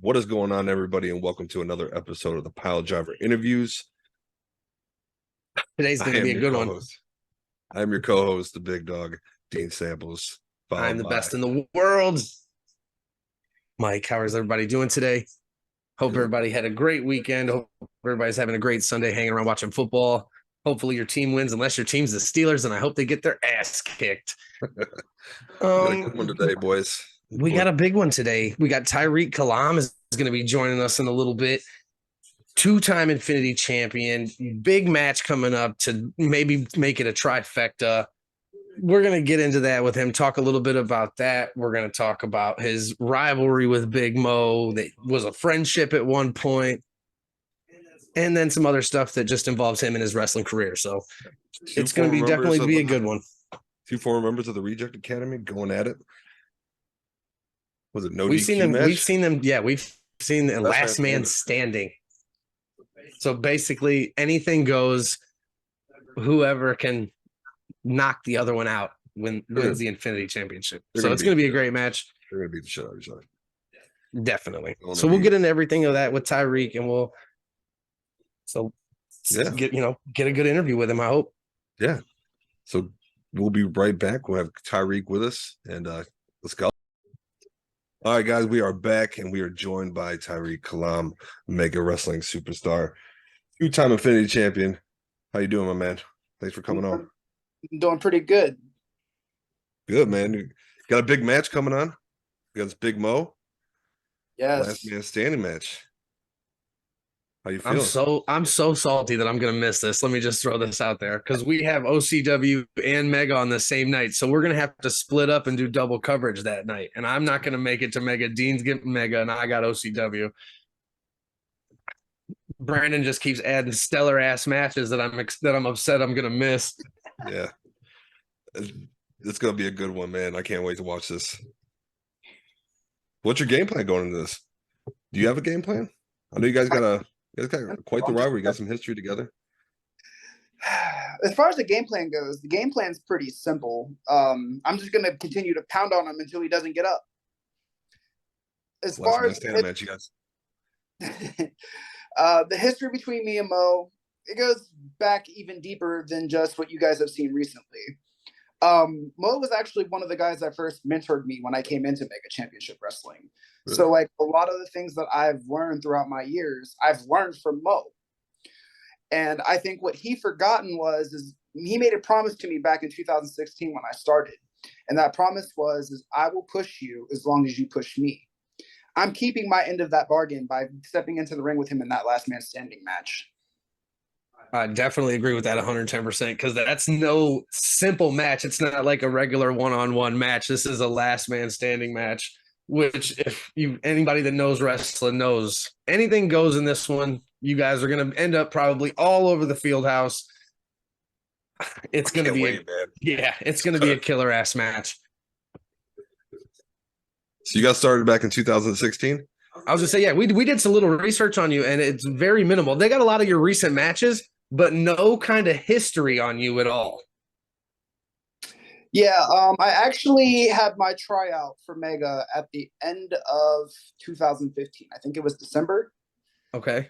What is going on, everybody, and welcome to another episode of the Piledriver Interviews. Today's going to be a good one. I am your co-host, the big dog, Dean Samples. I'm the best in the world. Mike, how is everybody doing today? Hope everybody had a great weekend. Hope everybody's having a great Sunday hanging around watching football. Hopefully your team wins, unless your team's the Steelers, and I hope they get their ass kicked. Got a good one today, boys. We got a big one today. We got Tyriq Kalam is going to be joining us in a little bit. Two-time Infinity champion. Big match coming up to maybe make it a trifecta. We're going to get into that with him, talk a little bit about that. We're going to talk about his rivalry with Big Mo. That was a friendship at one point. And then some other stuff that just involves him in his wrestling career. So it's going to be definitely be a good one. Two former members of the Reject Academy going at it. Was it no we've DQ seen them, match? We've seen them. Yeah, we've seen the last man standing. So basically anything goes. Whoever can knock the other one out wins the Infinity Championship. So it's going to be a great match. They're going to beat the shit out of each other. Definitely. So we'll get into everything of that with Tyriq, and get a good interview with him, I hope. Yeah. So we'll be right back. We'll have Tyriq with us, and let's go. All right, guys, we are back, and we are joined by Tyriq Kalam, Mega Wrestling superstar, two-time Infinity champion. How you doing, my man? Thanks for coming on. I'm doing pretty good. Good, man. You got a big match coming on against Big Mo. Yes. Last man standing match. How you feeling? I'm so salty that I'm going to miss this. Let me just throw this out there because we have OCW and Mega on the same night. So we're going to have to split up and do double coverage that night. And I'm not going to make it to Mega. Dean's getting Mega and I got OCW. Brandon just keeps adding stellar ass matches that I'm upset I'm going to miss. Yeah. It's going to be a good one, man. I can't wait to watch this. What's your game plan going into this? Do you have a game plan? I know you guys got quite the rivalry. You got some history together. As far as the game plan goes, the game plan's pretty simple. I'm just going to continue to pound on him until he doesn't get up. As far as match, you guys. The history between me and Mo, it goes back even deeper than just what you guys have seen recently. Mo was actually one of the guys that first mentored me when I came into Mega Championship Wrestling. Really? So like a lot of the things that I've learned throughout my years, I've learned from Mo. And I think what he forgotten is he made a promise to me back in 2016 when I started. And that promise is I will push you as long as you push me. I'm keeping my end of that bargain by stepping into the ring with him in that last man standing match. I definitely agree with that 110% because that's no simple match. It's not like a regular one-on-one match. This is a last man standing match, which if anybody that knows wrestling knows anything goes in this one. You guys are going to end up probably all over the field house. It's going to be it's going to be a killer ass match. So you got started back in 2016? I was going to say, yeah, we did some little research on you, and it's very minimal. They got a lot of your recent matches, but no kind of history on you at all. Yeah, I actually had my tryout for Mega at the end of 2015. I think it was December. Okay.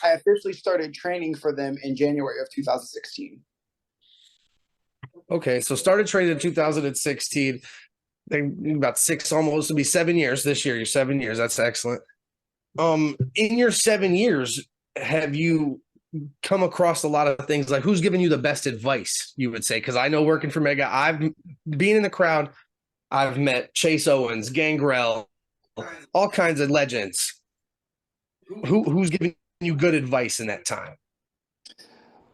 I officially started training for them in January of 2016. Okay, so started training in 2016. About almost to be 7 years this year. You're 7 years. That's excellent. In your 7 years, have you come across a lot of things like who's giving you the best advice, you would say? Because I know working for Mega, I've been in the crowd. I've met Chase Owens, Gangrel, all kinds of legends. Who's giving you good advice in that time?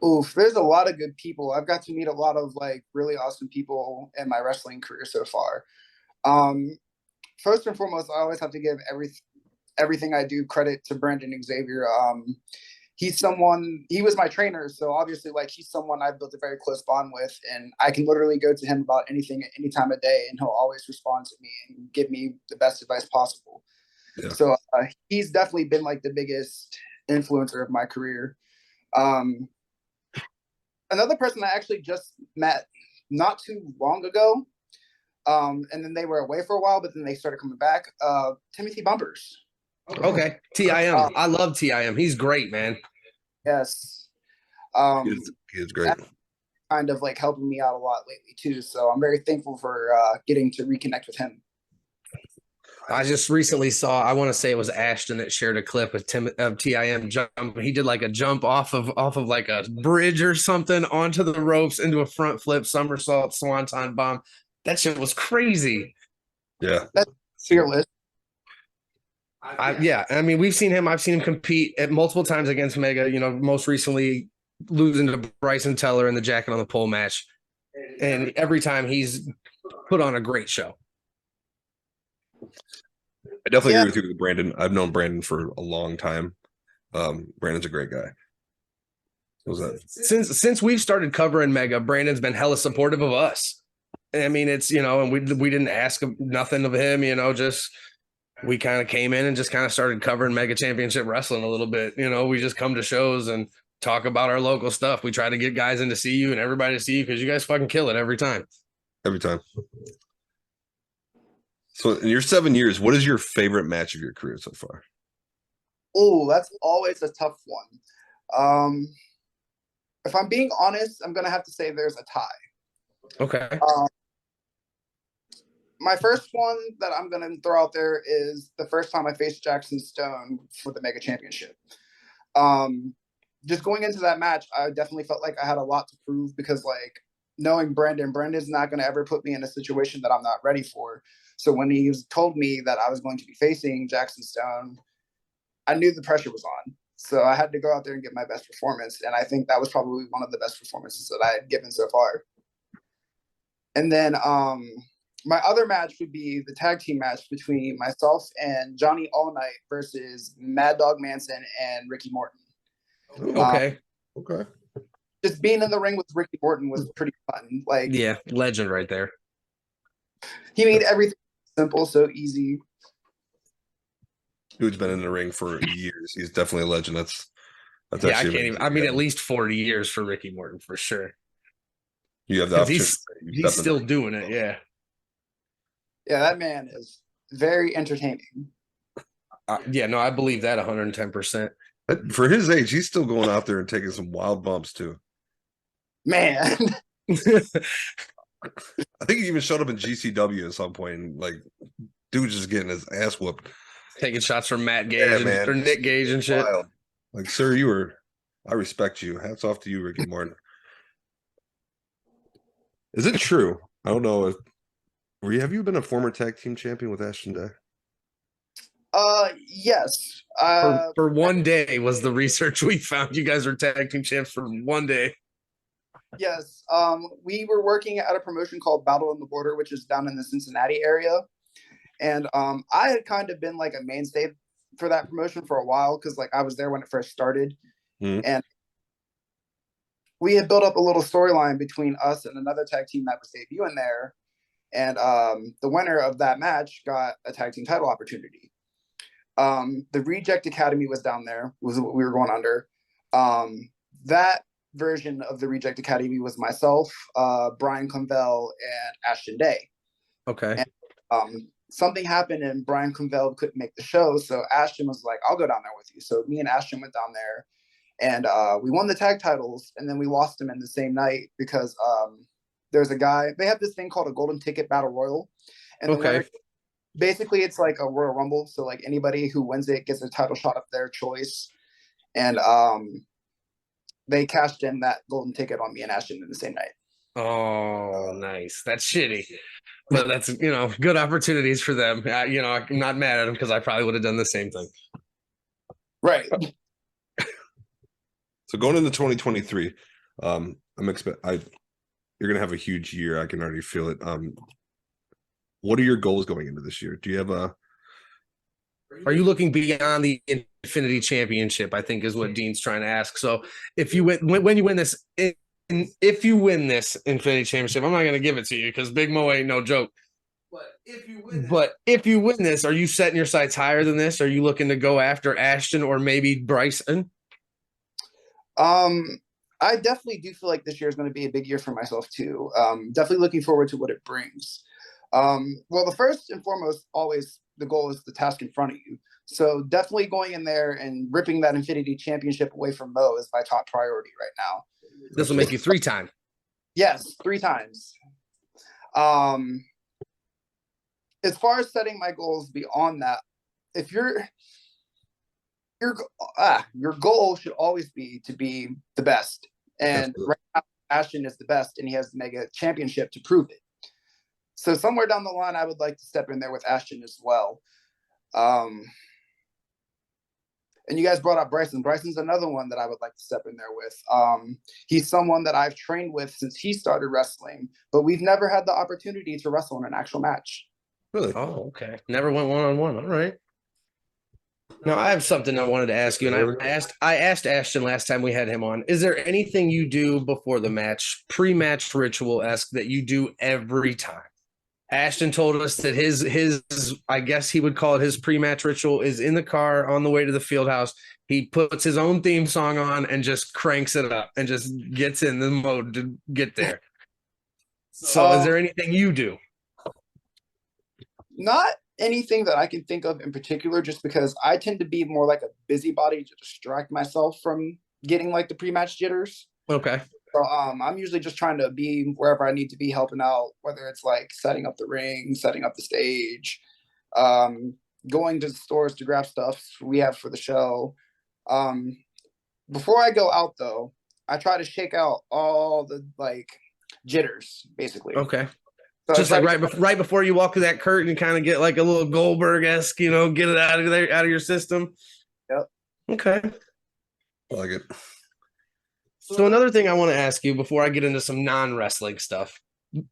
Oof, there's a lot of good people. I've got to meet a lot of like really awesome people in my wrestling career so far. First and foremost, I always have to give everything I do credit to Brandon Xavier. He was my trainer, so obviously like he's someone I've built a very close bond with, and I can literally go to him about anything at any time of day, and he'll always respond to me and give me the best advice possible. Yeah. So he's definitely been like the biggest influencer of my career. Another person I actually just met not too long ago, and then they were away for a while, but then they started coming back. Timothy Bumpers. Okay, TIM. I love TIM. He's great, man. Yes. He is great. Kind of like helping me out a lot lately too. So I'm very thankful for getting to reconnect with him. I just recently saw, I want to say it was Ashton that shared a clip of TIM jump. He did like a jump off of like a bridge or something onto the ropes into a front flip, somersault, swanton bomb. That shit was crazy. Yeah. That's fearless. I mean, we've seen him. I've seen him compete at multiple times against Mega, you know, most recently losing to Bryson Teller in the jacket on the pole match. And every time he's put on a great show. I definitely agree with you with Brandon. I've known Brandon for a long time. Brandon's a great guy. What was that? Since we've started covering Mega, Brandon's been hella supportive of us. I mean, it's, you know, and we didn't ask nothing of him, you know, just we kind of came in and just kind of started covering Mega Championship Wrestling a little bit. You know, we just come to shows and talk about our local stuff. We try to get guys in to see you and everybody to see you because you guys fucking kill it every time. Every time. So in your 7 years, what is your favorite match of your career so far? Oh, that's always a tough one. If I'm being honest, I'm going to have to say there's a tie. Okay. My first one that I'm going to throw out there is the first time I faced Jackson Stone for the Mega Championship. Just going into that match, I definitely felt like I had a lot to prove because, like, knowing Brandon's not going to ever put me in a situation that I'm not ready for. So when he told me that I was going to be facing Jackson Stone, I knew the pressure was on. So I had to go out there and get my best performance. And I think that was probably one of the best performances that I had given so far. And then my other match would be the tag team match between myself and Johnny Allnight versus Mad Dog Manson and Ricky Morton. Okay. Okay. Just being in the ring with Ricky Morton was pretty fun. Like, yeah, legend right there. He made everything simple, so easy. Dude's been in the ring for years. He's definitely a legend. That's yeah, I can't even. I mean, at least 40 years for Ricky Morton for sure. You have the opportunity. He's still doing it. Yeah. Yeah, that man is very entertaining. Yeah, no, I believe that 110%. For his age, he's still going out there and taking some wild bumps too. Man. I think he even showed up in GCW at some point. And, like, dude's just getting his ass whooped. Taking shots from Matt Gage or Nick Gage and shit. Wild. Like, sir, I respect you. Hats off to you, Ricky Morton. Is it true? I don't know if have you been a former tag team champion with Ashton Day? Yes. For one day was the research we found. You guys were tag team champs for one day. Yes. We were working at a promotion called Battle on the Border, which is down in the Cincinnati area. And I had kind of been like a mainstay for that promotion for a while because, like, I was there when it first started. And we had built up a little storyline between us and another tag team that was debuting there. And the winner of that match got a tag team title opportunity. The Reject Academy was down there, was what we were going under. That version of the Reject Academy was myself, Brian Convell, and Ashton Day. Okay. And, something happened and Brian Convell couldn't make the show, so Ashton was like, I'll go down there with you. So me and Ashton went down there, and we won the tag titles, and then we lost them in the same night because there's a guy, they have this thing called a golden ticket battle royal. And basically it's like a Royal Rumble, so like anybody who wins it gets a title shot of their choice. And they cashed in that golden ticket on me and Ashton in the same night. Oh, nice. That's shitty. But that's, you know, good opportunities for them. You know, I'm not mad at them because I probably would have done the same thing. Right. So going into 2023, you're gonna have a huge year. I can already feel it. What are your goals going into this year? Do you have Are you looking beyond the Infinity Championship? I think is what Dean's trying to ask. So if you when you win this, if you win this Infinity Championship, I'm not going to give it to you because Big Mo ain't no joke. But if you win this, are you setting your sights higher than this? Are you looking to go after Ashton or maybe Bryson? I definitely do feel like this year is going to be a big year for myself too. Definitely looking forward to what it brings. Well, the first and foremost, always the goal is the task in front of you. So definitely going in there and ripping that Infinity Championship away from Mo is my top priority right now. This will make you 3-time. Yes, 3 times. As far as setting my goals beyond that, if your goal should always be to be the best. And right now, Ashton is the best, and he has the Mega Championship to prove it. So somewhere down the line, I would like to step in there with Ashton as well. And you guys brought up Bryson. Bryson's another one that I would like to step in there with. He's someone that I've trained with since he started wrestling, but we've never had the opportunity to wrestle in an actual match. Really? Oh, okay. Never went one-on-one. All right. Now, I have something I wanted to ask you, and I asked Ashton last time we had him on. Is there anything you do before the match, pre-match ritual-esque, that you do every time? Ashton told us that his I guess he would call it his pre-match ritual is in the car on the way to the field house. He puts his own theme song on and just cranks it up and just gets in the mode to get there. So is there anything you do? Not anything that I can think of in particular, just because I tend to be more like a busybody to distract myself from getting like the pre-match jitters. Okay. So I'm usually just trying to be wherever I need to be, helping out, whether it's like setting up the ring, setting up the stage, going to the stores to grab stuff we have for the show. Before I go out though, I try to shake out all the like jitters, basically. Okay. So just like right before you walk through that curtain, and kind of get like a little Goldberg-esque, get it out of there, out of your system. Yep. Okay. I like it. So another thing I want to ask you before I get into some non-wrestling stuff,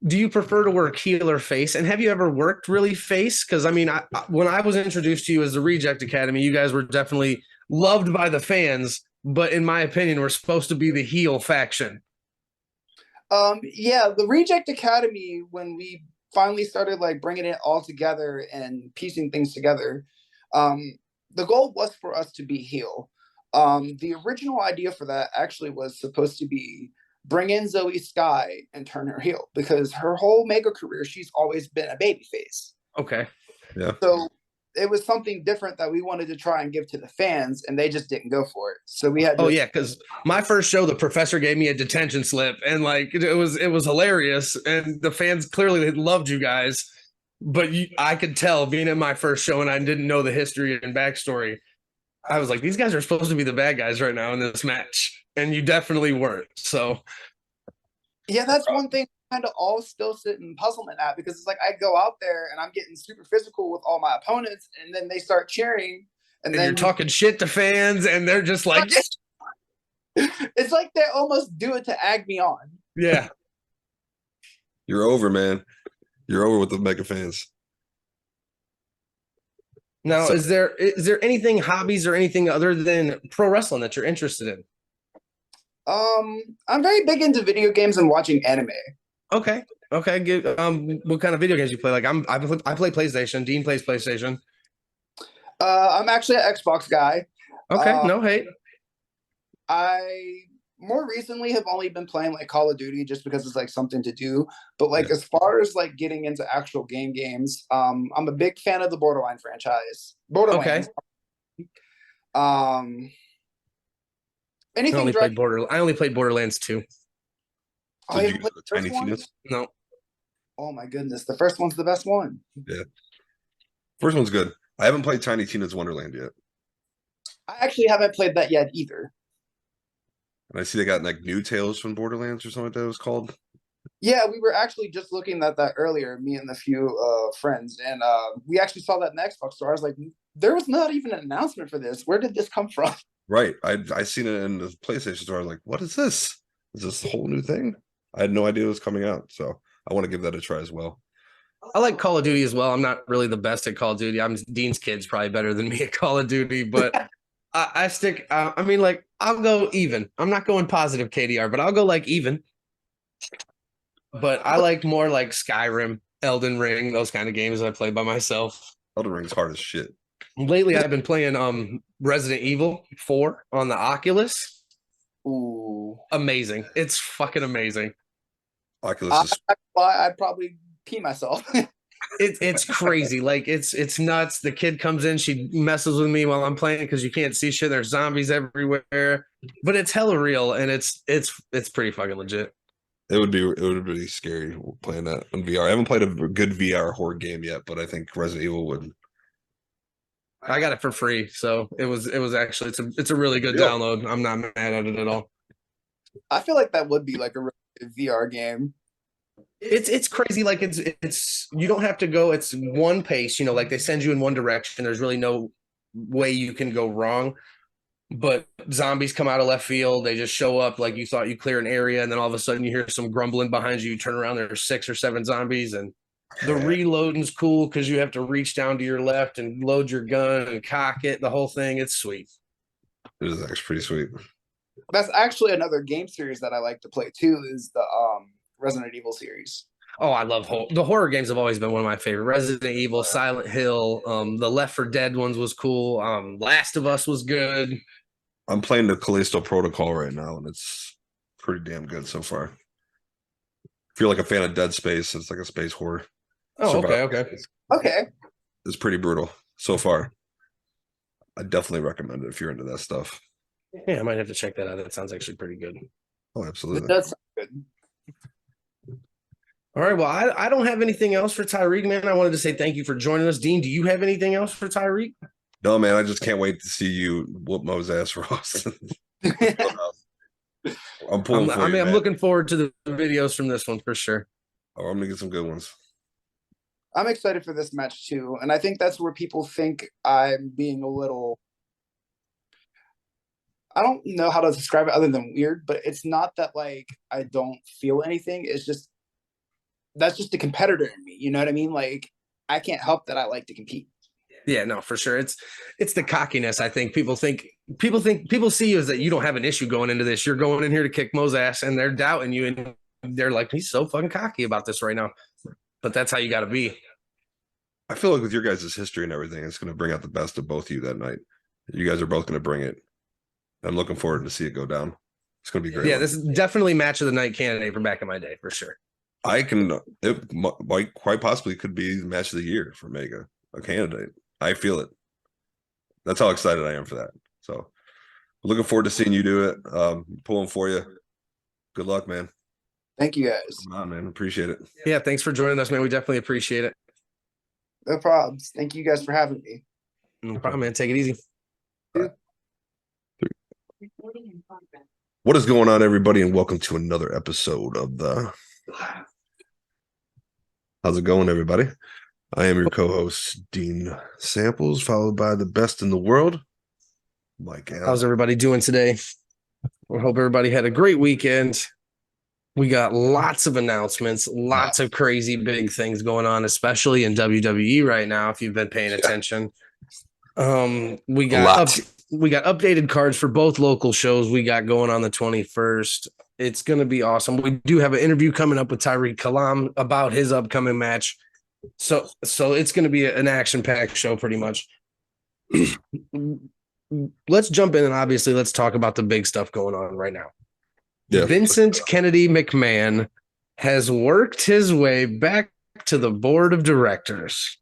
do you prefer to work heel or face? And have you ever worked really face? Because I mean, when I was introduced to you as the Reject Academy, you guys were definitely loved by the fans, but in my opinion, we're supposed to be the heel faction. Yeah, the Reject Academy, when we finally started like bringing it all together and piecing things together, the goal was for us to be heel. The original idea for that actually was supposed to be bring in Zoe Sky and turn her heel, because her whole Mega career, she's always been a babyface. Okay. Yeah. So it was something different that we wanted to try and give to the fans, and they just didn't go for it. So we had to. Oh yeah, because my first show, the professor gave me a detention slip, and like it was hilarious, and the fans clearly loved you guys, but I could tell being at my first show and I didn't know the history and backstory. I was like, these guys are supposed to be the bad guys right now in this match, and you definitely weren't. So yeah, that's one thing kind of all still sit in puzzlement at, because it's like I go out there and I'm getting super physical with all my opponents, and then they start cheering, and then you're talking shit to fans, and they're just like, yes. It's like they almost do it to egg me on. Yeah. You're over, man. You're over with the Mega fans. Now, is there anything, hobbies or anything other than pro wrestling that you're interested in? I'm very big into video games and watching anime. Okay. Good. What kind of video games you play? Like I play PlayStation. Dean plays PlayStation. I'm actually an Xbox guy. Okay, no hate. I more recently have only been playing like Call of Duty just because it's like something to do. But like as far as like getting into actual games, I'm a big fan of the Borderline franchise. Borderlands. Okay. Anything I only played Borderlands 2. Did you get the Tiny Tina's? No. Oh my goodness. The first one's the best one. Yeah. First one's good. I haven't played Tiny Tina's Wonderland yet. I actually haven't played that yet either. And I see they got like new Tales from Borderlands or something like that it was called. Yeah, we were actually just looking at that earlier, me and a few friends, and we actually saw that in the Xbox store. I was like, there was not even an announcement for this. Where did this come from? Right. I seen it in the PlayStation store. I was like, what is this? Is this a whole new thing? I had no idea it was coming out. So I want to give that a try as well. I like Call of Duty as well. I'm not really the best at Call of Duty. Dean's kid's probably better than me at Call of Duty, but I stick. I mean, like, I'll go even. I'm not going positive KDR, but I'll go like even. But I like more like Skyrim, Elden Ring, those kind of games that I play by myself. Elden Ring's hard as shit. Lately, I've been playing Resident Evil 4 on the Oculus. Ooh, amazing! It's fucking amazing. Oculus is... I'd probably pee myself. it's crazy. Like it's nuts. The kid comes in, she messes with me while I'm playing because you can't see shit. There's zombies everywhere, but it's hella real and it's pretty fucking legit. It would be scary playing that in VR. I haven't played a good VR horror game yet, but I think Resident Evil would. I got it for free, so it was actually it's a really good download. I'm not mad at it at all. I feel like that would be like a really good VR game. It's crazy. Like it's you don't have to go. It's one pace. Like they send you in one direction. There's really no way you can go wrong. But zombies come out of left field. They just show up like you thought you clear an area, and then all of a sudden you hear some grumbling behind you. You turn around, there's 6 or 7 zombies, and the reloading's cool because you have to reach down to your left and load your gun and cock it. The whole thing, it's sweet. It is actually pretty sweet. That's actually another game series that I like to play too. Is the Resident Evil series. Oh, I love the horror games. Have always been one of my favorite. Resident Evil, Silent Hill, the Left 4 Dead ones was cool. Last of Us was good. I'm playing the Callisto Protocol right now, and it's pretty damn good so far. If you're like a fan of Dead Space, it's like a space horror. Oh, okay. It's pretty brutal so far. I definitely recommend it if you're into that stuff. Yeah, I might have to check that out. That sounds actually pretty good. Oh, absolutely. It does sound good. All right. Well, I don't have anything else for Tyriq, man. I wanted to say thank you for joining us. Dean, do you have anything else for Tyriq? No, man, I just can't wait to see you whoop Mo's ass for us. I'm pulling for you, I'm looking forward to the videos from this one for sure. Oh, I'm going to get some good ones. I'm excited for this match too. And I think that's where people think I'm being a little, I don't know how to describe it other than weird, but it's not that like I don't feel anything. It's just, that's just the competitor in me. You know what I mean? Like I can't help that I like to compete. Yeah, no, for sure. It's the cockiness. I think people see you as that you don't have an issue going into this. You're going in here to kick Mo's ass and they're doubting you and they're like, he's so fucking cocky about this right now. But that's how you got to be. I feel like with your guys' history and everything, it's going to bring out the best of both of you that night. You guys are both going to bring it. I'm looking forward to see it go down. It's going to be great. Yeah, this is definitely match of the night candidate from back in my day, for sure. It might quite possibly could be the match of the year for Mega, a candidate. I feel it. That's how excited I am for that. So looking forward to seeing you do it. Pulling for you. Good luck, man. Thank you guys. Come on, man. Appreciate it. Yeah, thanks for joining us, man. We definitely appreciate it. No problems. Thank you guys for having me. No problem, man. Take it easy. What is going on, everybody, and welcome to another episode of the How's it going, everybody? I am your co-host, Dean Samples, followed by the best in the world, Mike Allen. How's everybody doing today? I hope everybody had a great weekend. We got lots of announcements, lots of crazy big things going on, especially in WWE right now, if you've been paying attention. We got updated cards for both local shows we got going on the 21st. It's going to be awesome. We do have an interview coming up with Tyriq Kalam about his upcoming match. So it's going to be an action-packed show pretty much. Let's jump in and obviously let's talk about the big stuff going on right now. Yeah. Vincent Kennedy McMahon has worked his way back to the board of directors.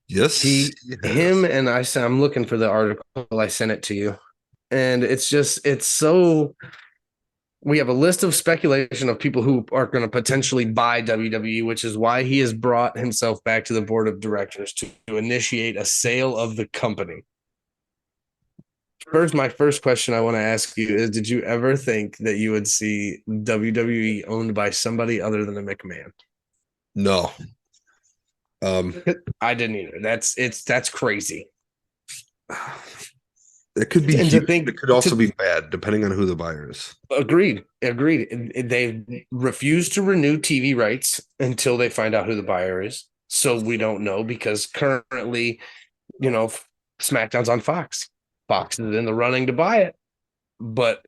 Yes. Him and I'm looking for the article. I sent it to you. And it's so we have a list of speculation of people who are going to potentially buy WWE, which is why he has brought himself back to the board of directors to initiate a sale of the company. My first question I want to ask you is, did you ever think that you would see WWE owned by somebody other than a McMahon? No. I didn't either. That's crazy. It could be it could also be bad, depending on who the buyer is. Agreed. They refuse to renew TV rights until they find out who the buyer is. So we don't know because currently, SmackDown's on Fox. Fox is in the running to buy it, but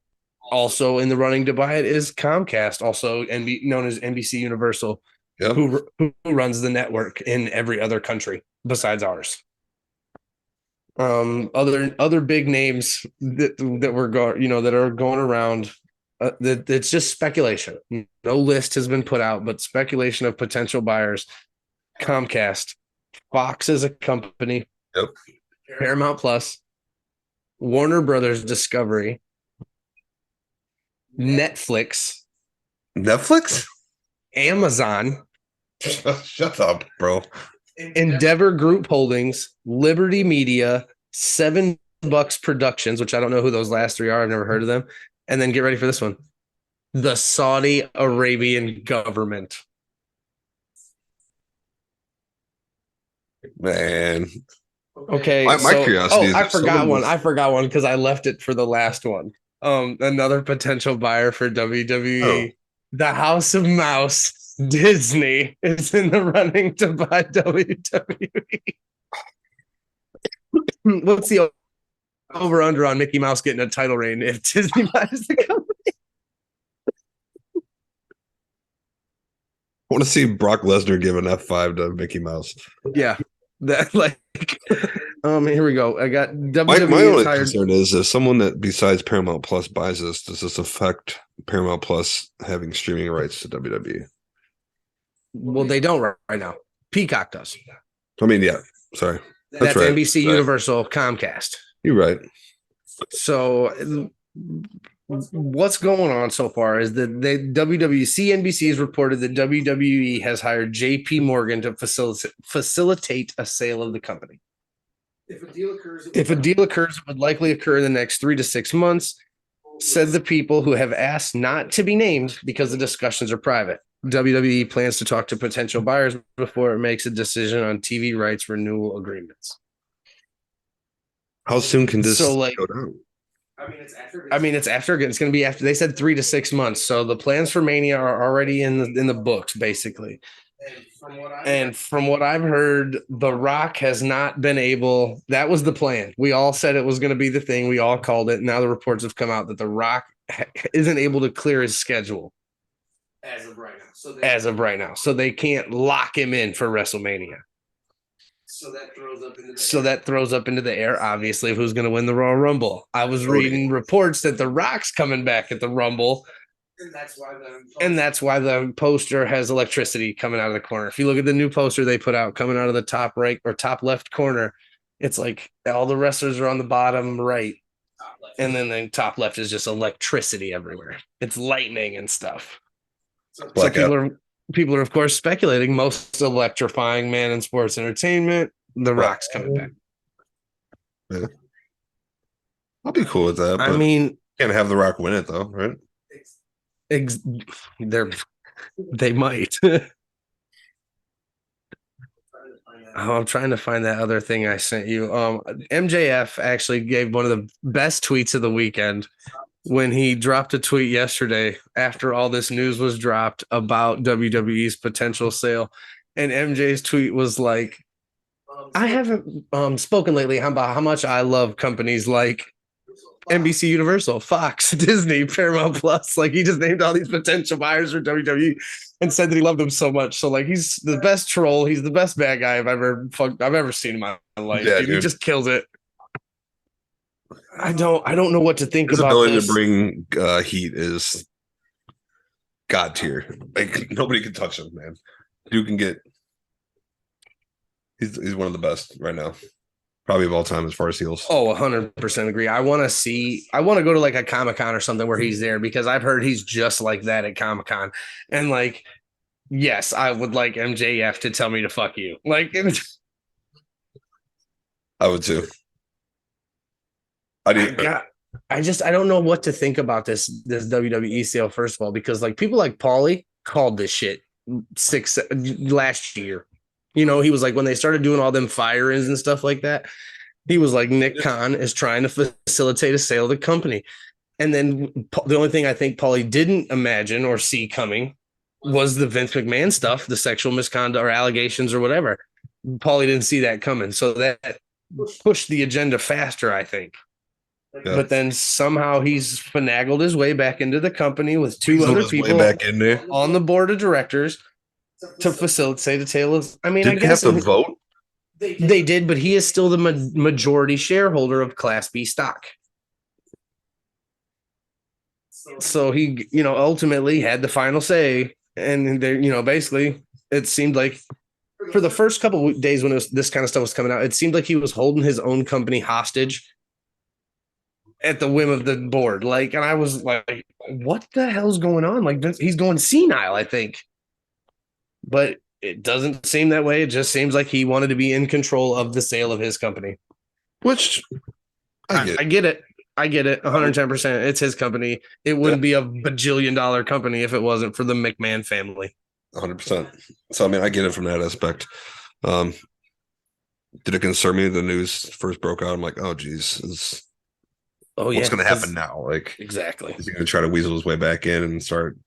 also in the running to buy it is Comcast, also known as NBC Universal, who runs the network in every other country besides ours. Other big names that were that are going around. It's just speculation. No list has been put out, but speculation of potential buyers. Comcast, Fox as a company, Yep. Paramount Plus, Warner Brothers Discovery, Netflix, Amazon, Shut up, bro. Endeavor Group Holdings, Liberty Media, $7 Productions, which I don't know who those last three are. I've never heard of them. And then get ready for this one. The Saudi Arabian government. Man. Okay. My curiosity is I if forgot someone one. was- I forgot one because I left it for the last one. Another potential buyer for WWE. The House of Mouse, Disney, is in the running to buy WWE. What's the over under on Mickey Mouse getting a title reign if Disney buys the company? I want to see Brock Lesnar give an F5 to Mickey Mouse. Yeah. That here we go. I got My WWE only hired. concern is if someone that besides Paramount Plus buys this, does this affect Paramount Plus having streaming rights to WWE? Well, they don't right now. Peacock does. I mean, yeah. Sorry. That's right. NBC Right. Universal Comcast. You're right. So what's going on so far is that the CNBC has reported that WWE has hired JP Morgan to facilitate a sale of the company. If a deal occurs, it would likely occur in the next 3 to 6 months, said the people who have asked not to be named because the discussions are private. WWE plans to talk to potential buyers before it makes a decision on TV rights renewal agreements. How soon can this So, like, go down? It's going to be after. They said 3 to 6 months. So the plans for Mania are already in the books, basically. And from what I've heard, The Rock has not been able. That was the plan. We all said it was going to be the thing. We all called it. Now the reports have come out that The Rock isn't able to clear his schedule as of right now. So they can't lock him in for WrestleMania. So that throws up into the air, obviously, of who's going to win the Royal Rumble. I was reading reports that The Rock's coming back at the Rumble. And that's why the poster has electricity coming out of the corner. If you look at the new poster they put out coming out of the top right or top left corner, it's like all the wrestlers are on the bottom right. And then the top left is just electricity everywhere. It's lightning and stuff. So people are, of course, speculating most electrifying man in sports entertainment. The Rock's coming back. Yeah. I'll be cool with that. I mean, can't have The Rock win it though, right? They might. I'm trying to find that other thing I sent you. MJF actually gave one of the best tweets of the weekend when he dropped a tweet yesterday after all this news was dropped about WWE's potential sale. And MJ's tweet was like, I haven't spoken lately about how much I love companies like NBC Universal, Fox, Disney, Paramount Plus. Like, he just named all these potential buyers for WWE and said that he loved them so much. So, like, he's the best troll. He's the best bad guy I've ever seen in my life. Yeah, dude. He just kills it. I don't know what to think about ability this. To bring heat is god tier. Like, nobody can touch him, man. Dude can get. He's one of the best right now. Probably of all time as far as heels. Oh, 100% agree. I want to go to like a Comic-Con or something where he's there because I've heard he's just like that at Comic-Con. And like, yes, I would like MJF to tell me to fuck you. Like, I would too. I don't know what to think about this WWE sale, first of all, because like people like Paulie called this shit last year. You know, he was like, when they started doing all them fire-ins and stuff like that, he was like, Nick Khan is trying to facilitate a sale of the company. And then the only thing I think Paulie didn't imagine or see coming was the Vince McMahon stuff, the sexual misconduct or allegations or whatever. Paulie didn't see that coming. So that pushed the agenda faster, I think. Yeah. But then somehow he's finagled his way back into the company with two other people back in there on the board of directors to facilitate a sale of. I mean, I guess have to vote. They did, but he is still the majority shareholder of Class B stock. So he, ultimately had the final say, and they, basically, it seemed like for the first couple of days when this kind of stuff was coming out, it seemed like he was holding his own company hostage at the whim of the board. Like, and I was like, what the hell's going on? Like, he's going senile, I think. But it doesn't seem that way. It just seems like he wanted to be in control of the sale of his company. Which I get it. I get it. 110%. It's his company. It wouldn't be a bajillion-dollar company if it wasn't for the McMahon family. 100%. So, I mean, I get it from that aspect. Did it concern me? The news first broke out. I'm like, oh, geez. What's going to happen now? Like, exactly. Is he going to try to weasel his way back in and start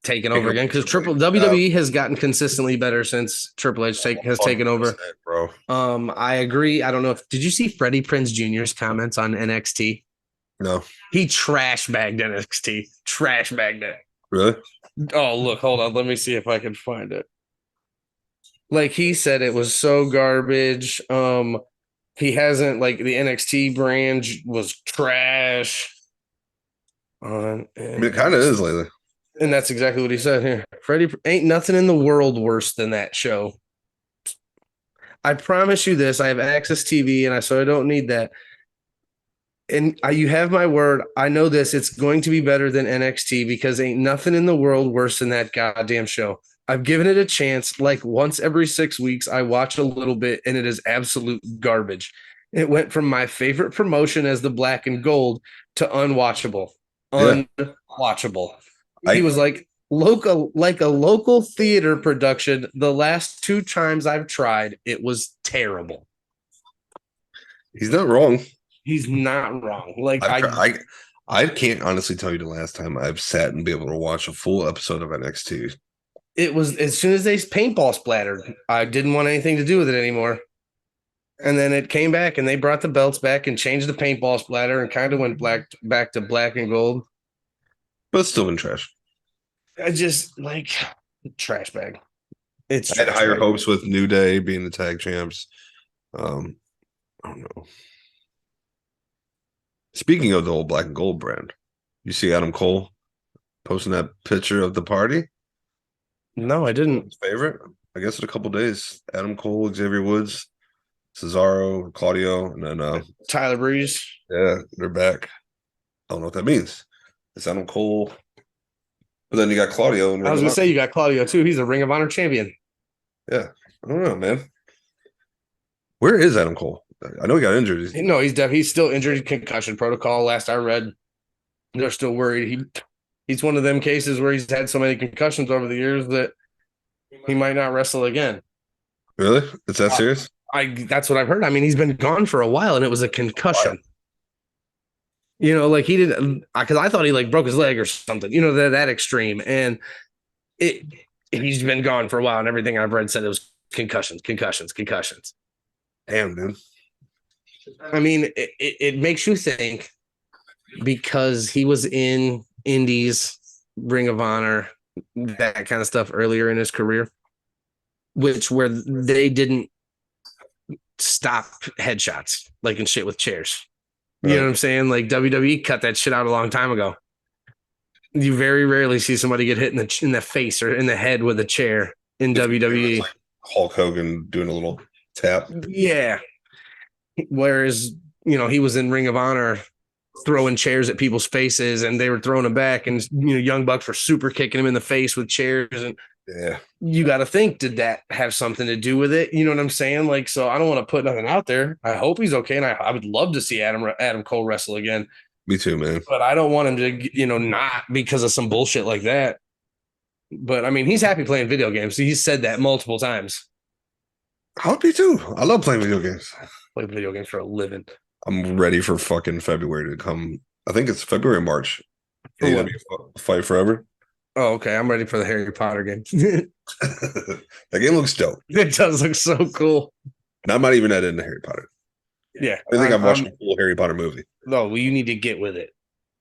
taking over again? Because WWE has gotten consistently better since Triple H has taken over. Bro. I agree. I don't know if did you see Freddie Prinze Jr.'s comments on NXT? No. He trash bagged NXT. Trash bagged it. Really? Oh, look, hold on. Let me see if I can find it. Like he said it was so garbage. He hasn't like the NXT brand was trash. I mean, it kind of is lately. And that's exactly what he said here. Freddie, ain't nothing in the world worse than that show. I promise you this. I have Access TV, and so I don't need that. And you have my word. I know this. It's going to be better than NXT because ain't nothing in the world worse than that goddamn show. I've given it a chance. Like once every 6 weeks, I watch a little bit, and it is absolute garbage. It went from my favorite promotion as the Black and Gold to unwatchable. Unwatchable. He was like a local theater production. The last 2 times I've tried, it was terrible. He's not wrong. He's not wrong. Like I can't honestly tell you the last time I've sat and be able to watch a full episode of NXT. It was as soon as they paintball splattered, I didn't want anything to do with it anymore. And then it came back and they brought the belts back and changed the paintball splatter and kind of went back to Black and Gold. But it's still in trash. I just like trash bag. I had higher hopes with New Day being the tag champs. I don't know. Speaking of the old Black and Gold brand, you see Adam Cole posting that picture of the party? No, I didn't. His favorite? I guess in a couple days. Adam Cole, Xavier Woods, Cesaro, Claudio, and then Tyler Breeze. Yeah, they're back. I don't know what that means. It's Adam Cole. But then you got Claudio. I was going to say you got Claudio, too. He's a Ring of Honor champion. Yeah. I don't know, man. Where is Adam Cole? I know he got injured. No, he's still injured. Concussion protocol. Last I read, they're still worried. He's one of them cases where he's had so many concussions over the years that he might not wrestle again. Really? Is that serious? That's what I've heard. I mean, he's been gone for a while, and it was a concussion. Wow. You know, like he didn't, because I thought he like broke his leg or something. You know, that extreme, and he's been gone for a while, and everything I've read said it was concussions. Damn, dude. I mean, it makes you think because he was in Indies, Ring of Honor, that kind of stuff earlier in his career, where they didn't stop headshots like and shit with chairs. You know what I'm saying? Like WWE cut that shit out a long time ago. You very rarely see somebody get hit in the face or in the head with a chair in WWE. Like Hulk Hogan doing a little tap. Yeah. Whereas, you know, he was in Ring of Honor throwing chairs at people's faces and they were throwing them back, and you know, Young Bucks were super kicking him in the face with chairs. And yeah, you got to think, did that have something to do with it? You know what I'm saying? Like, so I don't want to put nothing out there. I hope he's okay, and I would love to see Adam Cole wrestle again. Me too, man. But I don't want him to, you know, not because of some bullshit like that. But I mean, he's happy playing video games. He's said that multiple times. I would be too. I love playing video games. Play video games for a living. I'm ready for fucking February to come. I think it's February or March. Fight Forever. Oh, okay. I'm ready for the Harry Potter game. That game looks dope. It does look so cool. And I'm not even that into Harry Potter. Yeah. I think I'm watching a full Harry Potter movie. No, well, you need to get with it.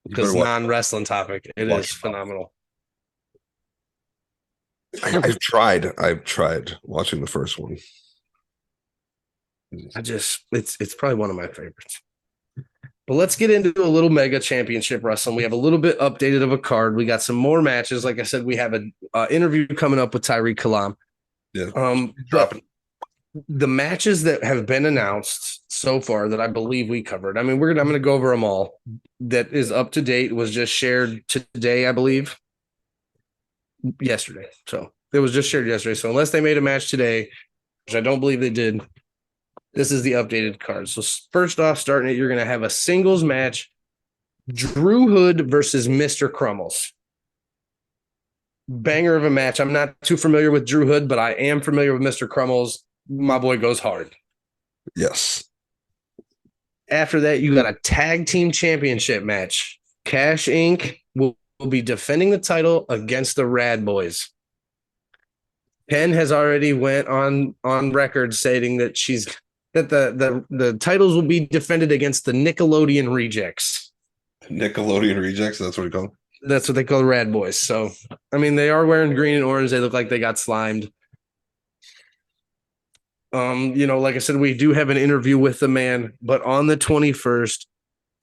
Because non-wrestling topic, it is phenomenal. I've tried watching the first one. It's probably one of my favorites. But let's get into a little Mega Championship wrestling. We have a little bit updated of a card. We got some more matches. Like I said, we have an interview coming up with Tyriq Kalam. Yeah. But Dropping. the matches that have been announced so far that I believe we covered. I mean, I'm going to go over them all. That is up to date. Was just shared today, I believe. Yesterday. So it was just shared yesterday. So unless they made a match today, which I don't believe they did, this is the updated card. So first off, starting it, you're going to have a singles match: Drew Hood versus Mr. Crummels. Banger of a match. I'm not too familiar with Drew Hood, but I am familiar with Mr. Crummels. My boy goes hard. Yes. After that, you got a tag team championship match. Cash Inc. will be defending the title against the Rad Boys. Penn has already went on record stating that the titles will be defended against the Nickelodeon Rejects. Nickelodeon Rejects, that's what we call them. That's what they call the Rad Boys. So, I mean, they are wearing green and orange. They look like they got slimed. Like I said, we do have an interview with the man, but on the 21st,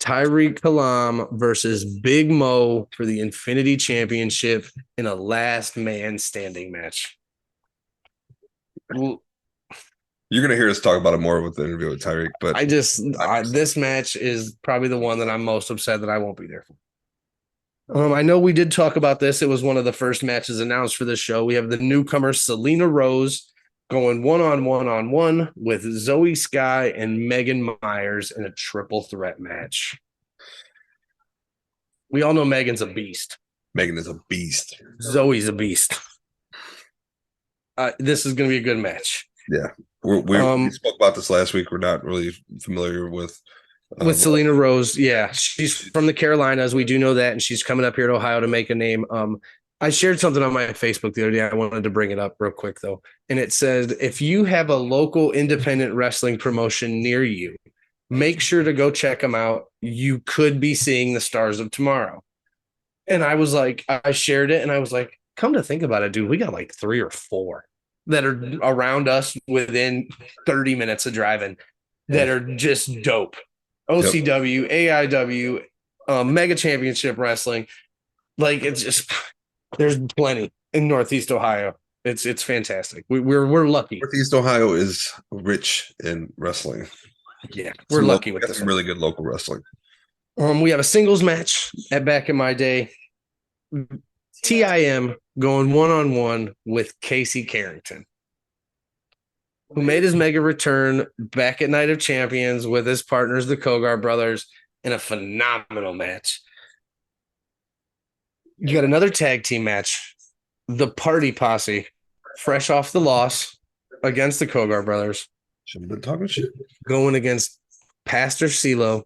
Tyriq Kalam versus Big Mo for the Infinity Championship in a last man standing match. You're going to hear us talk about it more with the interview with Tyriq, but this match is probably the one that I'm most upset that I won't be there for. I know we did talk about this. It was one of the first matches announced for this show. We have the newcomer Selena Rose going one-on-one with Zoe Sky and Megan Myers in a triple threat match. We all know Megan's a beast. Megan is a beast. Zoe's a beast. This is going to be a good match. Yeah. We spoke about this last week. We're not really familiar with Selena Rose. Yeah, she's from the Carolinas. We do know that, and she's coming up here to Ohio to make a name. I shared something on my Facebook the other day. I wanted to bring it up real quick, though. And it said, if you have a local independent wrestling promotion near you, make sure to go check them out. You could be seeing the Stars of Tomorrow. And I was like, I shared it, and I was like, come to think about it, dude, we got like 3 or 4 that are around us within 30 minutes of driving that are just dope. OCW, AIW, Mega Championship Wrestling. Like, it's just... There's plenty in Northeast Ohio. It's fantastic. We're lucky. Northeast Ohio is rich in wrestling. Yeah, we're lucky with this. Some really good local wrestling. We have a singles match at Back in My Day. TIM going one-on-one with Casey Carrington, who made his mega return back at Night of Champions with his partners, the Kogar brothers, in a phenomenal match. You got another tag team match. The Party Posse, fresh off the loss against the Kogar brothers. Shouldn't have been talking shit. Going against Pastor CeeLo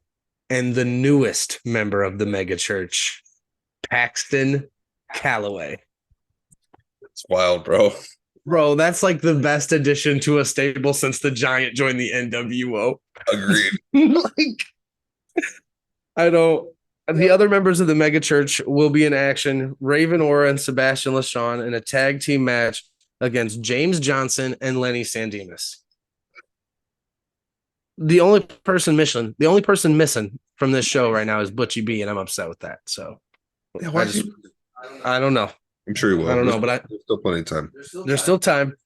and the newest member of the mega church, Paxton Calloway. It's wild, bro. Bro, that's like the best addition to a stable since the Giant joined the NWO. Agreed. The other members of the mega church will be in action. Raven Ora and Sebastian LaShawn in a tag team match against James Johnson and Lenny Sandemus. The only person missing from this show right now is Butchie B, and I'm upset with that. So Yeah, I don't know. I'm sure he will. I don't know, but there's still plenty of time. There's still time.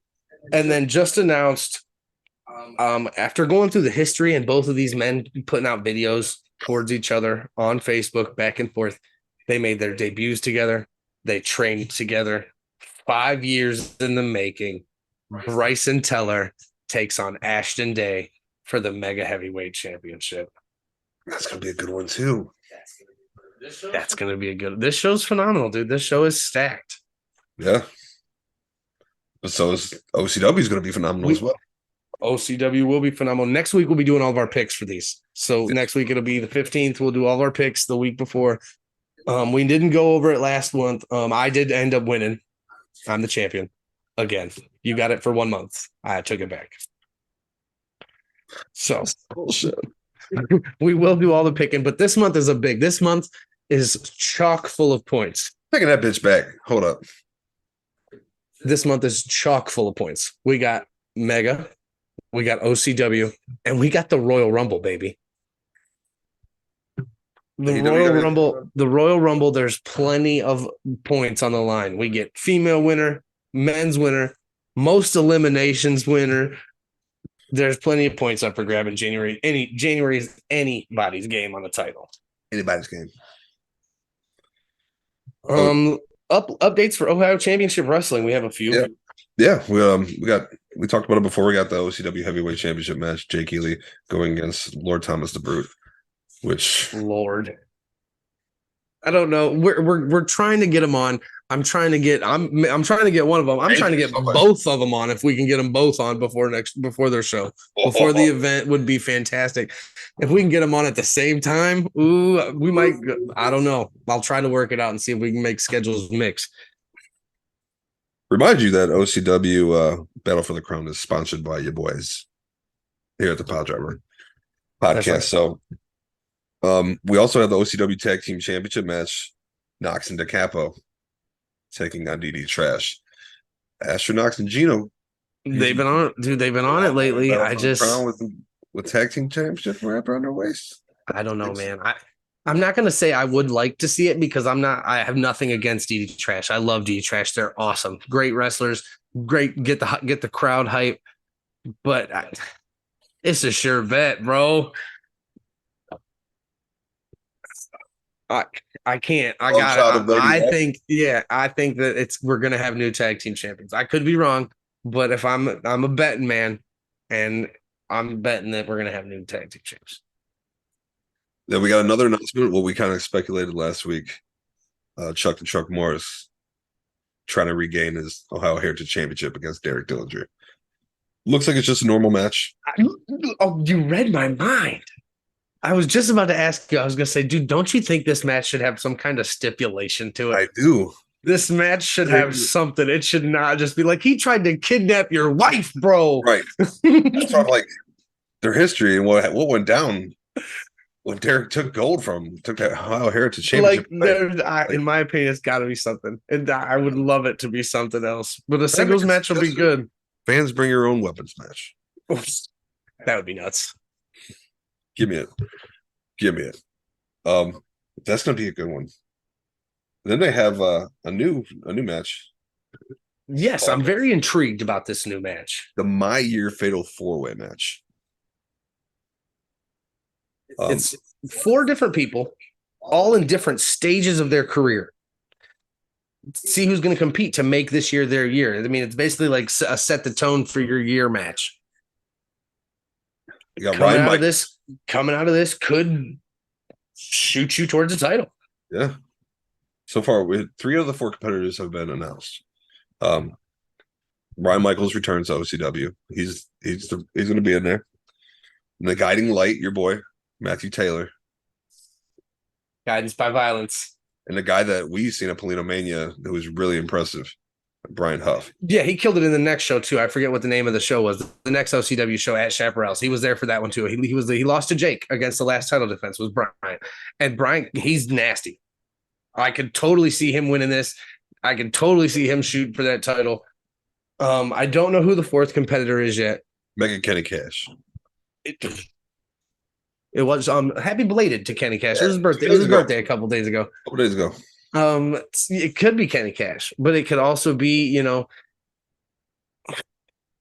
And then just announced, after going through the history and both of these men putting out videos towards each other on Facebook, back and forth, they made their debuts together. They trained together. 5 years in the making. Bryson Teller takes on Ashton Day for the Mega Heavyweight Championship. That's going to be a good one, too. That's going to be a good... This show's phenomenal, dude. This show is stacked. Yeah. But so is OCW is going to be phenomenal as well. OCW will be phenomenal. Next week, we'll be doing all of our picks for these. So next week, it'll be the 15th. We'll do all of our picks the week before. We didn't go over it last month. I did end up winning. I'm the champion. Again, you got it for 1 month. I took it back. So Bullshit. we will do all the picking, but this month is chock full of points. Taking that bitch back. Hold up. This month is chock full of points. We got Mega, we got OCW, and we got the Royal Rumble, baby. The Royal Rumble, there's plenty of points on the line. We get female winner, men's winner, most eliminations winner. There's plenty of points up for grab in January. January is anybody's game on the title. Anybody's game. Updates for Ohio Championship Wrestling. We have a few. Yeah. We talked about it before. We got the OCW Heavyweight Championship match. Jake Ely going against Lord Thomas the Brute. Which Lord, I don't know. We're trying to get him on. I'm trying to get one of them. I'm trying to get both of them on if we can get them both on before their show. Before the event would be fantastic. If we can get them on at the same time, we might. I don't know. I'll try to work it out and see if we can make schedules mix. Remind you that OCW Battle for the Crown is sponsored by your boys here at the Piledriver Podcast. Right. So we also have the OCW Tag Team Championship match, Knox and DeCapo taking on DD Trash. Asher Knox and Gino. They've been on it lately. I just with Tag Team Championship wrapped around their waist. I don't know, man. I'm not gonna say I would like to see it because I have nothing against DD Trash. I love DD Trash. They're awesome. Great wrestlers. Great, get the crowd hype. But it's a sure bet, bro. I can't. I think that we're gonna have new tag team champions. I could be wrong, but if I'm a betting man, and I'm betting that we're gonna have new tag team champions. Then we got another announcement. What we kind of speculated last week. Chuck the Truck Morris trying to regain his Ohio Heritage Championship against Derek Dillinger. Looks like it's just a normal match. You read my mind. I was just about to ask you. I was going to say, dude, don't you think this match should have some kind of stipulation to it? I do. This match should have something. It should not just be like, he tried to kidnap your wife, bro. Right. That's sort of like their history and what went down when Derek took that Ohio Heritage Championship. In my opinion, it's got to be something. And I would love it to be something else. But a singles match will be good. Fans bring your own weapons match. That would be nuts. Give me it. That's gonna be a good one. Then they have a new match. Yes, I'm very intrigued about this new match. The My Year Fatal 4-Way match. It's 4 different people, all in different stages of their career. See who's going to compete to make this year their year. I mean, it's basically like a set the tone for your year match. You got coming out of this could shoot you towards the title. Yeah. So far, 3 of the 4 competitors have been announced. Brian Michaels returns to OCW. He's going to be in there. And the guiding light, your boy Matthew Taylor. Guidance by Violence. And the guy that we've seen at Polino Mania who was really impressive, Brian Huff. Yeah, he killed it in the next show too. I forget what the name of the show was. The next OCW show at Chaparral's. He was there for that one too. He lost to Jake against the last title defense was Brian. And Brian, he's nasty. I could totally see him winning this. I could totally see him shooting for that title. I don't know who the 4th competitor is yet. Mega Kenny Cash. It was happy belated to Kenny Cash. It was his birthday. It was his birthday a couple days ago. It could be Kenny Cash, but it could also be, the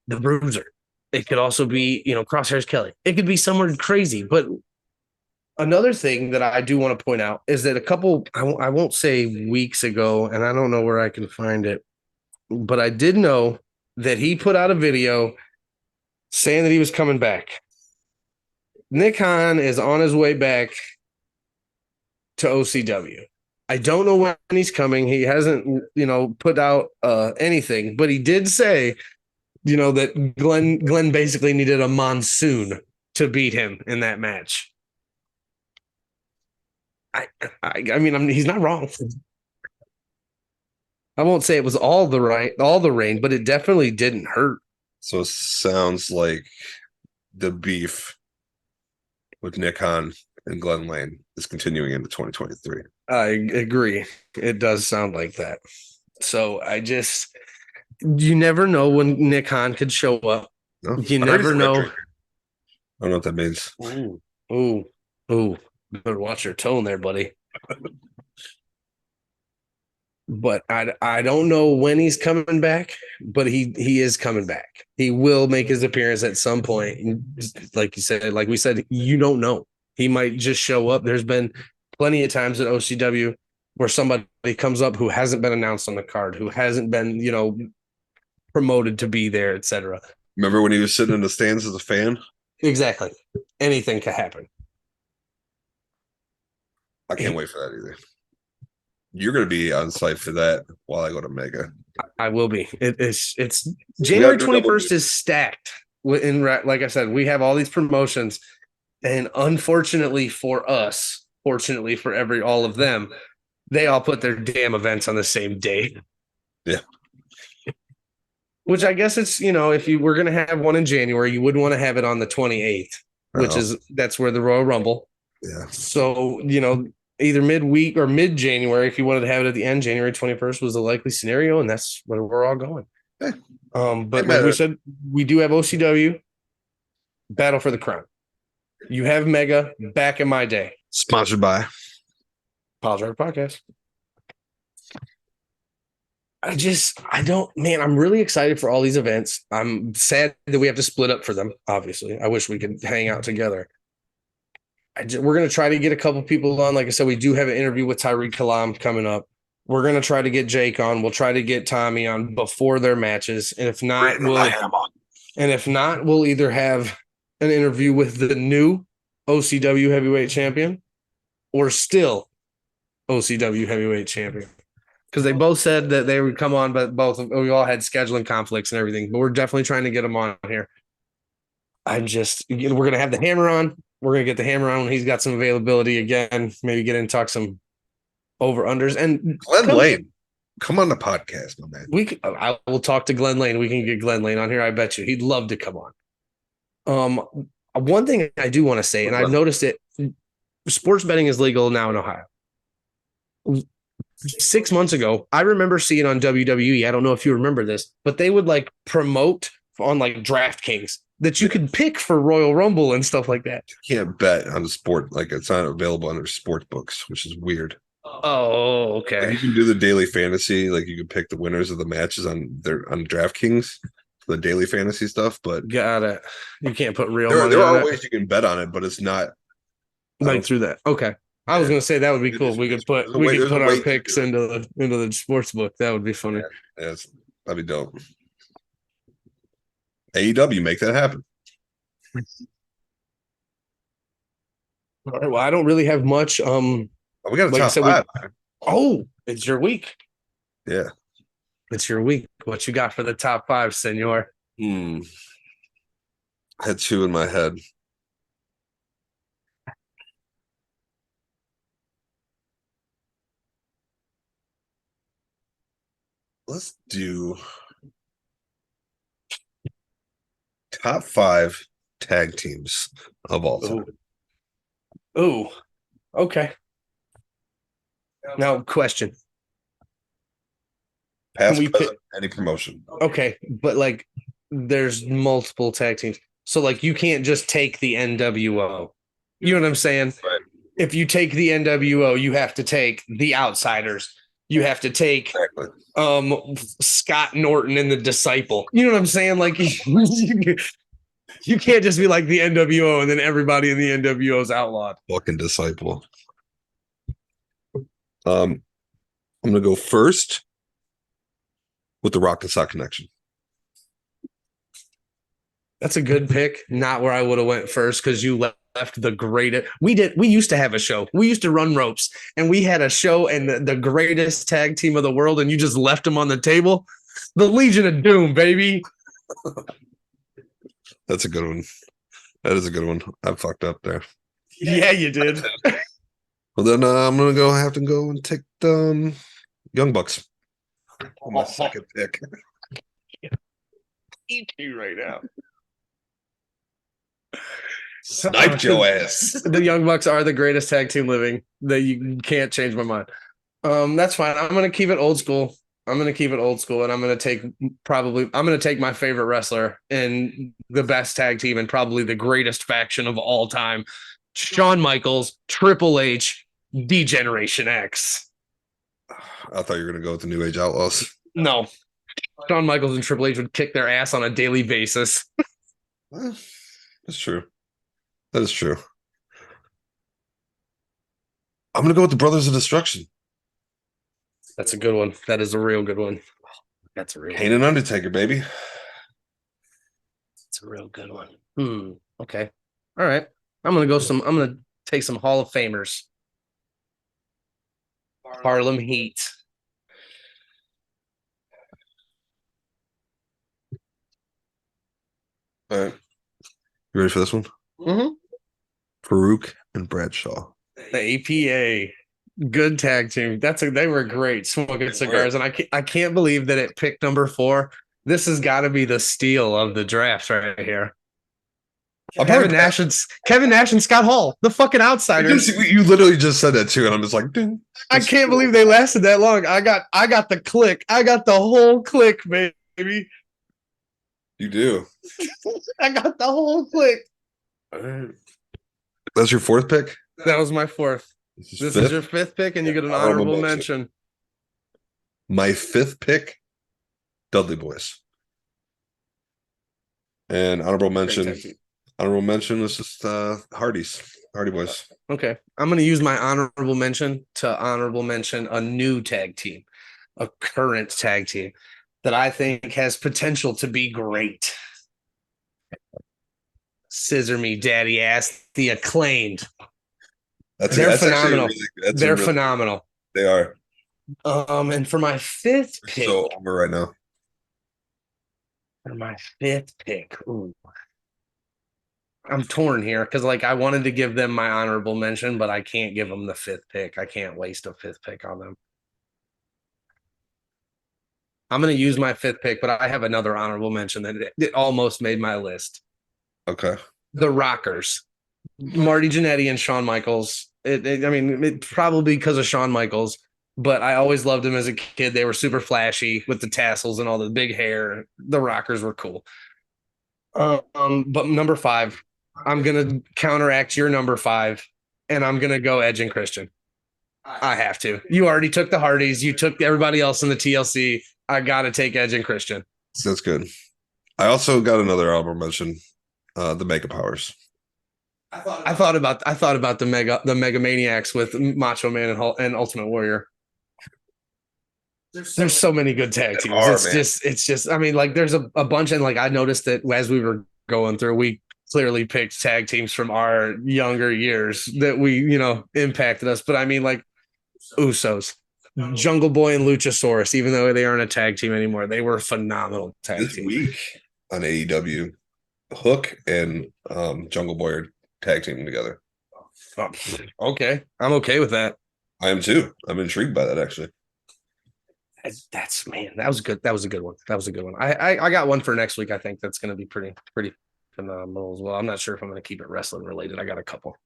Bruiser. It could also be, Crosshairs Kelly. It could be someone crazy. But another thing that I do want to point out is that a couple, I won't say weeks ago, and I don't know where I can find it, but I did know that he put out a video saying that he was coming back. Nick Hahn is on his way back to OCW. I don't know when he's coming. He hasn't, put out anything, but he did say, that Glenn basically needed a monsoon to beat him in that match. I mean, he's not wrong. I won't say it was all the rain, but it definitely didn't hurt. So it sounds like the beef with Nick Hahn and Glenn Lane is continuing into 2023. I agree. It does sound like that. So you never know when Nick Hahn could show up. No, you never know. I don't know what that means. Ooh. Better watch your tone there, buddy. but I don't know when he's coming back, but he is coming back. He will make his appearance at some point. Like you said, like we said, you don't know. He might just show up. There's been plenty of times at OCW where somebody comes up who hasn't been announced on the card, who hasn't been, promoted to be there, etc. Remember when he was sitting in the stands as a fan? Exactly. Anything can happen. I can't wait for that either. You're going to be on site for that while I go to Mega. I will be. It's January 21st is stacked. Like I said, we have all these promotions, and unfortunately for us, fortunately for all of them, they all put their damn events on the same day. Yeah. Which I guess it's, if you were going to have one in January, you wouldn't want to have it on the 28th, which that's where the Royal Rumble. Yeah. So, either midweek or mid-January, if you wanted to have it at the end, January 21st was the likely scenario, and that's where we're all going. Yeah. But like we said, we do have OCW, Battle for the Crown. You have Mega, back in my day. Sponsored by Piledriver Podcast. I'm really excited for all these events. I'm sad that we have to split up for them, obviously. I wish we could hang out together. We're going to try to get a couple people on. Like I said, we do have an interview with Tyriq Kalam coming up. We're going to try to get Jake on. We'll try to get Tommy on before their matches. And if not, we'll either have an interview with the new OCW heavyweight champion or still OCW heavyweight champion. Because they both said that they would come on, but we all had scheduling conflicts and everything. But we're definitely trying to get them on here. We're going to have the Hammer on. We're going to get the Hammer on when he's got some availability again. Maybe get in and talk some over-unders. And Glenn Lane, come on the podcast, my man. I will talk to Glenn Lane. We can get Glenn Lane on here. I bet you he'd love to come on. One thing I do want to say, and I've noticed it, sports betting is legal now in Ohio. 6 months ago, I remember seeing on WWE, I don't know if you remember this, but they would promote on DraftKings that you could pick for Royal Rumble and stuff like that. You can't bet on the sport. It's not available under sports books, which is weird. Oh, okay. You can do the daily fantasy. You can pick the winners of the matches on DraftKings, the daily fantasy stuff, but got it. You can't put real money there on are it. ways you can bet on it, but it's not through that. Okay. I was going to say that would be cool. We could put our picks into the sports book. That would be funny. Yeah, that'd be dope. AEW, make that happen. All right. Well, I don't really have much. We got a top five. It's your week. Yeah. It's your week. What you got for the top five, senor? I had two in my head. Let's do top five tag teams of all time. Ooh. Okay. Now, question. Past, present, any promotion. Okay, but there's multiple tag teams. So you can't just take the NWO. You know what I'm saying? Right. If you take the NWO, you have to take the Outsiders. You have to take Scott Norton and the Disciple. You know what I'm saying? You can't just be like the NWO and then everybody in the NWO is outlawed. Fucking Disciple. I'm gonna go first with the Rock and Sock Connection. That's a good pick. Not where I would have went first because you left the greatest. We used to have a show. We used to run ropes, and we had a show and the greatest tag team of the world, and you just left them on the table. The Legion of Doom, baby. That's a good one. That is a good one. I fucked up there. Yeah, you did. Well, then I'm gonna have to go and take the Young Bucks on my second pick. Eat you right now. Snipe your ass. The Young Bucks are the greatest tag team living. That you can't change my mind. That's fine. I'm gonna keep it old school. And I'm gonna take my favorite wrestler and the best tag team and probably the greatest faction of all time. Shawn Michaels, Triple H, D-Generation X. I thought you were gonna go with the New Age Outlaws. No. Shawn Michaels and Triple H would kick their ass on a daily basis. That's true. That is true. I'm gonna go with the Brothers of Destruction. That's a good one. That is a real good one. That's a real Kane and Undertaker, baby. That's a real good one. Okay. All right. I'm gonna take some Hall of Famers. Harlem Heat. All right. You ready for this one? Mm-hmm. Farouk and Bradshaw. The APA. Good tag team. They were great smoking cigars, and I can't believe that it picked number 4. This has got to be the steal of the draft right here. Kevin Nash and Scott Hall, the fucking outsiders. You literally just said that too, and I'm just like, ding. I can't believe they lasted that long. I got the click. I got the whole click, baby. You do. I got the whole click. That's your 4th pick? That was my 4th. This is your 5th pick, and you get an honorable mention. My 5th pick, Dudley Boys. And honorable mention. This is Hardy Boys. Okay. I'm going to use my honorable mention to honorable mention a new tag team, a current tag team that I think has potential to be great. Scissor Me, Daddy Ass, the Acclaimed. They're phenomenal. They're phenomenal. They are. And for my 5th pick. So over right now. For my 5th pick. Ooh. I'm torn here because I wanted to give them my honorable mention, but I can't give them the 5th pick. I can't waste a 5th pick on them. I'm going to use my 5th pick, but I have another honorable mention that it almost made my list. Okay. The Rockers. Marty Jannetty and Shawn Michaels. Probably because of Shawn Michaels, but I always loved them as a kid. They were super flashy with the tassels and all the big hair. The Rockers were cool. But number 5, I'm gonna counteract your number 5, and I'm gonna go Edge and Christian. I have to. You already took the Hardys. You took everybody else in the TLC. I gotta take Edge and Christian. That's good. I also got another honorable mention, the Mega Powers. I thought about the Mega Maniacs with Macho Man and Ultimate Warrior. There's so many good tag teams. It's just there's a bunch, and I noticed that as we were going through, we clearly picked tag teams from our younger years that we impacted us. But Usos, Jungle Boy, and Luchasaurus, even though they aren't a tag team anymore, they were phenomenal tag teams. This week on AEW, Hook and Jungle Boy are tag teaming together. Okay, I'm okay with that. I am too. I'm intrigued by that actually. That was good. That was a good one. I got one for next week. I think that's going to be pretty phenomenal as well. I'm not sure if I'm going to keep it wrestling related. I got a couple.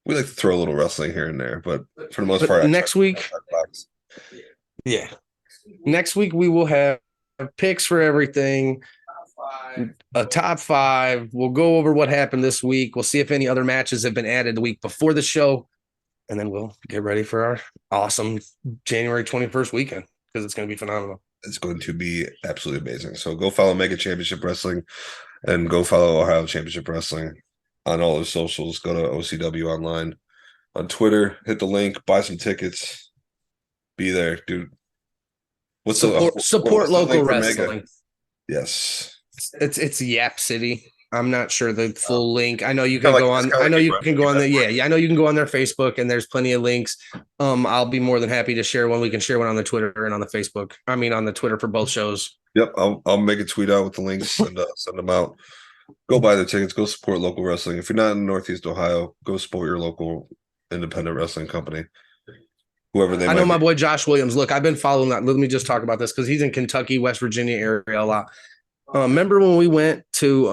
We like to throw a little wrestling here and there, but for the most part, next week, yeah, next week we will have picks for everything. A top 5. We'll go over what happened this week. We'll see if any other matches have been added the week before the show. And then we'll get ready for our awesome January 21st weekend because it's going to be phenomenal. It's going to be absolutely amazing. So go follow Mega Championship Wrestling and go follow Ohio Championship Wrestling on all the socials. Go to OCW online on Twitter. Hit the link. Buy some tickets. Be there, dude. Support local wrestling? Mega? Yes. It's Yap City. I'm not sure the full link. I know you can go on. I know you can go on there. Yeah. I know you can go on their Facebook, and there's plenty of links. I'll be more than happy to share one. We can share one on the Twitter and on the Facebook. I mean, on the Twitter for both shows. Yep, I'll make a tweet out with the links and send them out. Go buy the tickets. Go support local wrestling. If you're not in Northeast Ohio, go support your local independent wrestling company. Whoever they. I know my boy Josh Williams. Look, I've been following that. Let me just talk about this because he's in Kentucky, West Virginia area a lot. Remember when we went to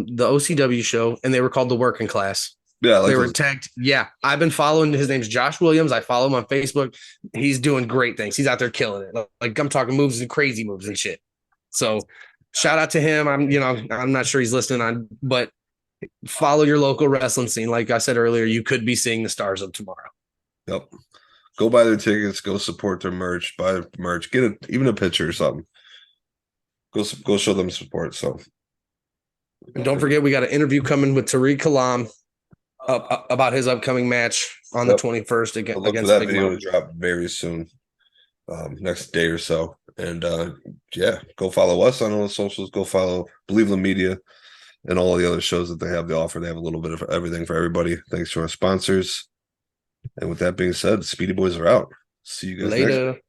the OCW show and they were called the Working Class? Yeah, they were tagged. Yeah, I've been following. His name's Josh Williams. I follow him on Facebook. He's doing great things. He's out there killing it. I'm talking moves and crazy moves and shit. So shout out to him. I'm not sure he's listening but follow your local wrestling scene. Like I said earlier, you could be seeing the stars of tomorrow. Yep. Go buy their tickets. Go support their merch. Buy merch. Get even a picture or something. Go show them support. So, And don't forget, we got an interview coming with Tyriq Kalam about his upcoming match on the 21st look against for that Big video Mom. to drop very soon, next day or so. And go follow us on all the socials. Go follow Believe the Media and all the other shows that they have to offer. They have a little bit of everything for everybody. Thanks to our sponsors. And with that being said, Speedy Boys are out. See you guys next. Later.